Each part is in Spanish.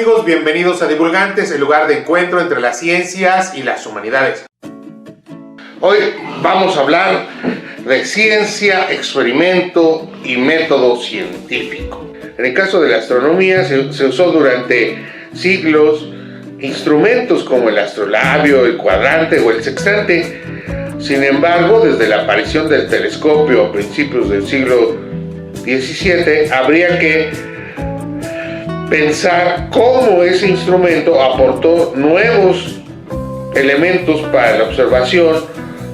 amigos? Bienvenidos a Divulgantes, el lugar de encuentro entre las ciencias y las humanidades. Hoy vamos a hablar de ciencia, experimento y método científico. En el caso de la astronomía se usó durante siglos instrumentos como el astrolabio, el cuadrante o el sextante. Sin embargo, desde la aparición del telescopio a principios del siglo XVII, habría que pensar cómo ese instrumento aportó nuevos elementos para la observación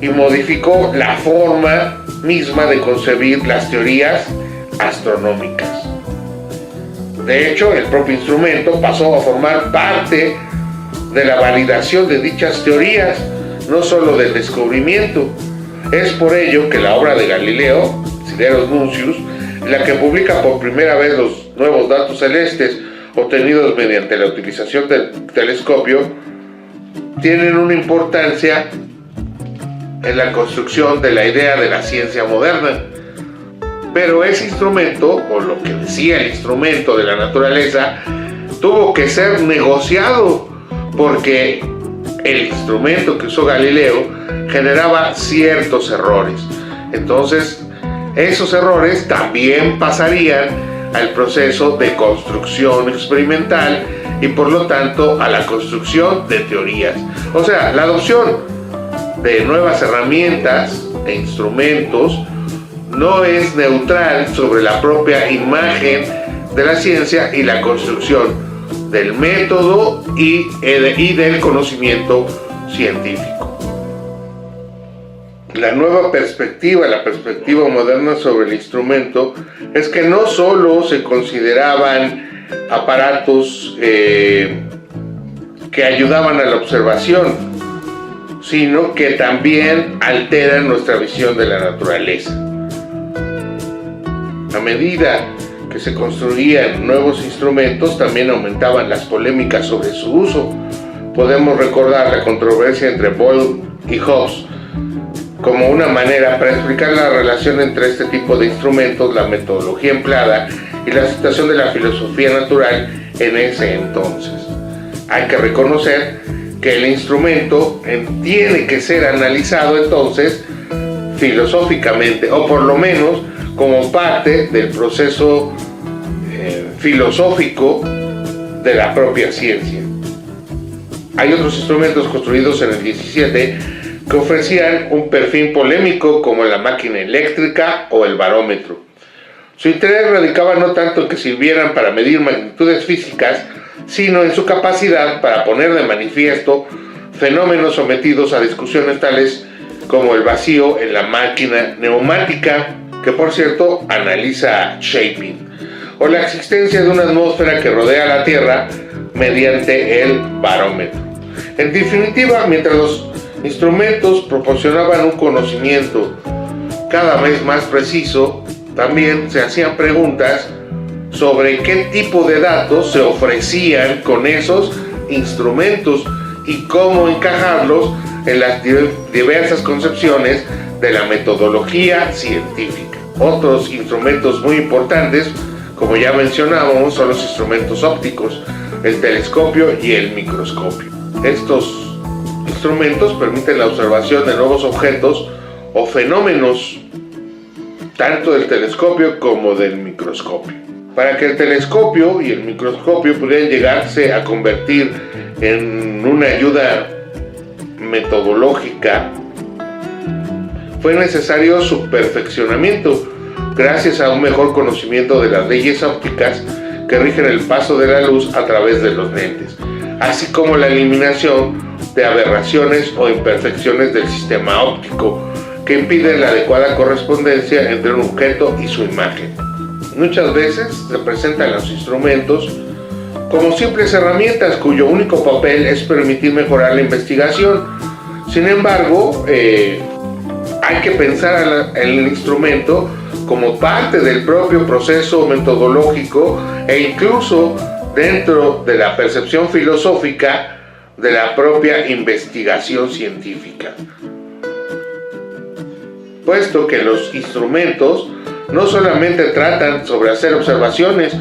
y modificó la forma misma de concebir las teorías astronómicas. De hecho, el propio instrumento pasó a formar parte de la validación de dichas teorías, no solo del descubrimiento. Es por ello que la obra de Galileo, Sidereus Nuncius, la que publica por primera vez los nuevos datos celestes obtenidos mediante la utilización del telescopio, tienen una importancia en la construcción de la idea de la ciencia moderna. Pero ese instrumento, o lo que decía el instrumento de la naturaleza, tuvo que ser negociado, porque el instrumento que usó Galileo generaba ciertos errores. Entonces, esos errores también pasarían al proceso de construcción experimental y por lo tanto a la construcción de teorías. O sea, la adopción de nuevas herramientas e instrumentos no es neutral sobre la propia imagen de la ciencia y la construcción del método y del conocimiento científico. La nueva perspectiva, la perspectiva moderna sobre el instrumento, es que no solo se consideraban aparatos que ayudaban a la observación, sino que también alteran nuestra visión de la naturaleza. A medida que se construían nuevos instrumentos, también aumentaban las polémicas sobre su uso. Podemos recordar la controversia entre Boyle y Hobbes como una manera para explicar la relación entre este tipo de instrumentos, la metodología empleada y la situación de la filosofía natural en ese entonces. Hay que reconocer que el instrumento tiene que ser analizado entonces filosóficamente, o por lo menos como parte del proceso filosófico de la propia ciencia. Hay otros instrumentos construidos en el 17 que ofrecían un perfil polémico, como la máquina eléctrica o el barómetro. Su interés radicaba no tanto en que sirvieran para medir magnitudes físicas, sino en su capacidad para poner de manifiesto fenómenos sometidos a discusiones tales como el vacío en la máquina neumática, que por cierto analiza Shaping, o la existencia de una atmósfera que rodea la Tierra mediante el barómetro. En definitiva, mientras los instrumentos proporcionaban un conocimiento cada vez más preciso, también se hacían preguntas sobre qué tipo de datos se ofrecían con esos instrumentos y cómo encajarlos en las diversas concepciones de la metodología científica. Otros instrumentos muy importantes, como ya mencionábamos, son los instrumentos ópticos, el telescopio y el microscopio. Estos instrumentos permiten la observación de nuevos objetos o fenómenos, tanto del telescopio como del microscopio. Para que el telescopio y el microscopio pudieran llegarse a convertir en una ayuda metodológica, fue necesario su perfeccionamiento gracias a un mejor conocimiento de las leyes ópticas que rigen el paso de la luz a través de los lentes, así como la eliminación de aberraciones o imperfecciones del sistema óptico que impiden la adecuada correspondencia entre un objeto y su imagen. Muchas veces se presentan los instrumentos como simples herramientas cuyo único papel es permitir mejorar la investigación. Sin embargo, hay que pensar el instrumento como parte del propio proceso metodológico e incluso dentro de la percepción filosófica de la propia investigación científica, puesto que los instrumentos no solamente tratan sobre hacer observaciones,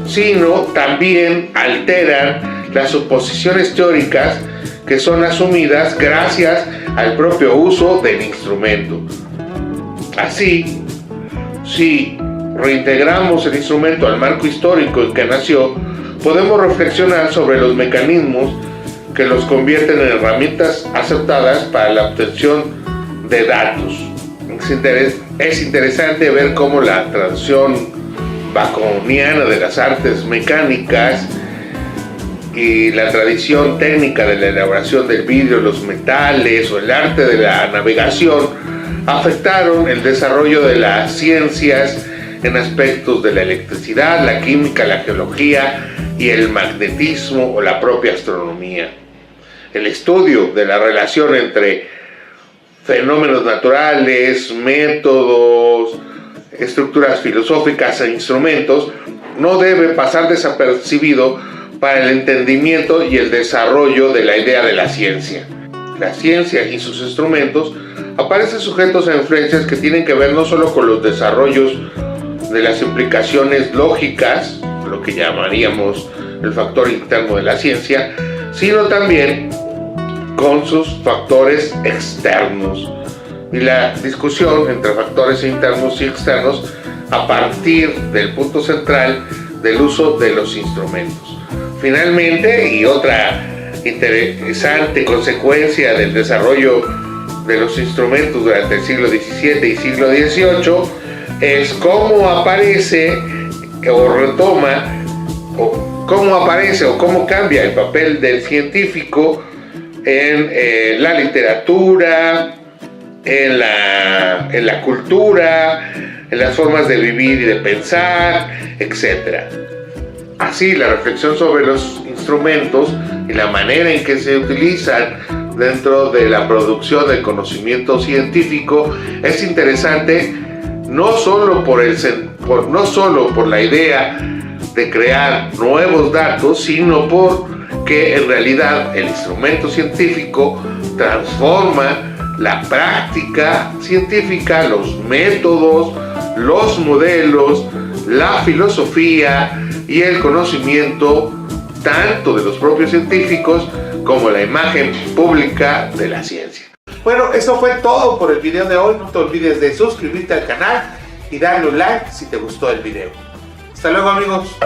sino también alteran las suposiciones teóricas que son asumidas gracias al propio uso del instrumento. Así, si reintegramos el instrumento al marco histórico en que nació, podemos reflexionar sobre los mecanismos que los convierten en herramientas aceptadas para la obtención de datos. Es interesante ver cómo la tradición baconiana de las artes mecánicas y la tradición técnica de la elaboración del vidrio, los metales o el arte de la navegación afectaron el desarrollo de las ciencias en aspectos de la electricidad, la química, la geología y el magnetismo o la propia astronomía. El estudio de la relación entre fenómenos naturales, métodos, estructuras filosóficas e instrumentos no debe pasar desapercibido para el entendimiento y el desarrollo de la idea de la ciencia. La ciencia y sus instrumentos aparecen sujetos a influencias que tienen que ver no solo con los desarrollos de las implicaciones lógicas, lo que llamaríamos el factor interno de la ciencia, sino también con sus factores externos. Y la discusión entre factores internos y externos a partir del punto central del uso de los instrumentos. Finalmente, y otra interesante consecuencia del desarrollo de los instrumentos durante el siglo XVII y siglo XVIII es cómo aparece o retoma o cómo cambia el papel del científico en la literatura, en la cultura, en las formas de vivir y de pensar, etc. Así, la reflexión sobre los instrumentos y la manera en que se utilizan dentro de la producción del conocimiento científico es interesante, no solo por la idea de crear nuevos datos, sino porque en realidad el instrumento científico transforma la práctica científica, los métodos, los modelos, la filosofía y el conocimiento tanto de los propios científicos como la imagen pública de la ciencia. Bueno, eso fue todo por el video de hoy. No te olvides de suscribirte al canal y darle un like si te gustó el video. Hasta luego, amigos.